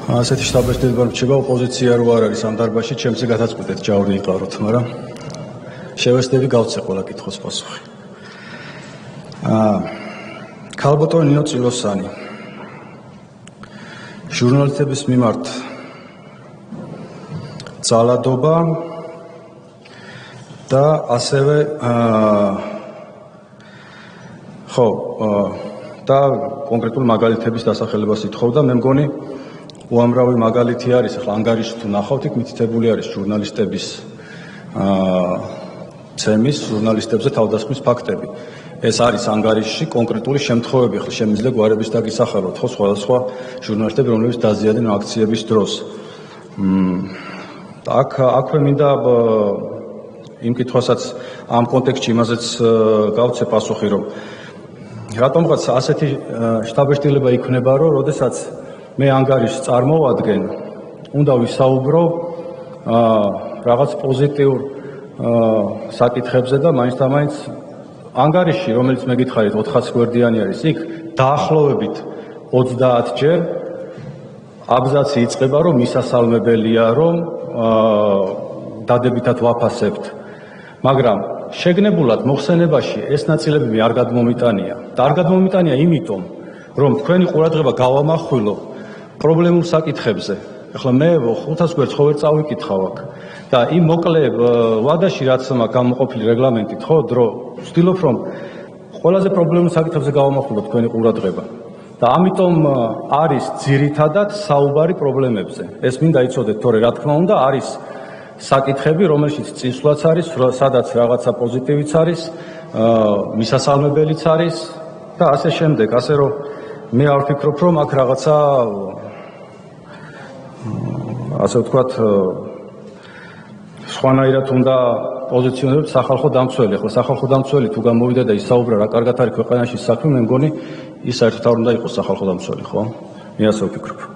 ასეთი შტაბ-ეტაპი რჩება ოპოზიცია რო არ არის ამ დარბაზში, ჩემზე გადაწყვეტეთ ჯავრი იყაროთ, მაგრამ შევეცდები გავცე ყველა კითხვის პასუხი. ქალბატონი ნინო წილოსანი ჟურნალისტების მიმართ ძალადობა და ასევე და კონკრეტულ მაგალითების დასახელებას ითხოვდა. მე მგონი უამრავი მაგალითი არის, ახლა ანგარიში თუ ნახავთ, იქ მითითებული არის ჟურნალისტების ცემის, ჟურნალისტებზე თავდასხმის ფაქტები. ეს არის ანგარიში კონკრეტული შემთხვევები, ახლა შემიძლია გვარების დაგისახელოთ, ხო, სხვადასხვა ჟურნალისტები, რომლებიც დაზიანდნენ აქციების დროს. აქვე მინდა იმ კითხვასაც ამ კონტექსტში იმაზეც გავცე პასუხი, რომ რატომღაც ასეთი შტაბ-ეტაპი იქნება, რომ როდესაც მე ანგარიშს წარმოვადგენ, უნდა ვისაუბრო რაღაც პოზიტიურ საკითხებზე და მაინც და მაინც ანგარიში, რომელიც მე გითხარით 400 გვერდიანი არის, იქ დაახლოებით 30 ჯერ აბზაცი იწყება, რომ მისასალმებელია, რომ დადებითად ვაფასებთ, მაგრამ შეგნებულად მოხსენებაში ეს ნაწილები მე არ გადმომიტანია. და არ გადმომიტანია იმიტომ, რომ თქვენი ყურადღება გავამახვილო პრობლემურ საკითხებზე. ახლა მე 500 გვერდს ხო ვერ წავიკითხავ აქ და იმ მოკლე ვადაში, რაც მაქვს გამოყოფილი რეგლამენტით, ხო, დრო ვცდილობ, რომ ყველაზე პრობლემურ საკითხებზე გავამახვილო თქვენი ყურადღება. და ამიტომ არის ძირითადად საუბარი პრობლემებზე. ეს მინდა იცოდეთ, თორე რა თქმა უნდა არის საკითხები, რომელშიც წინსვლაც არის, სადაც რაღაცა პოზიტივიც არის, მისასალმებელიც არის და ასე შემდეგ. ასე რომ მე არ ვფიქრობ, რომ აქ რაღაცა ასე ვთქვათ სხვანაირად უნდა პოზიციონირებთ სახალხო დამცველი. ახლა სახალხო დამცველი თუ გამოვიდა და ისაუბრა რა კარგად არის ქვეყანაში საქმე, მე მგონი ის საერთოდ არ უნდა იყოს სახალხო დამცველი, ხო? მე ასე ვფიქრობ.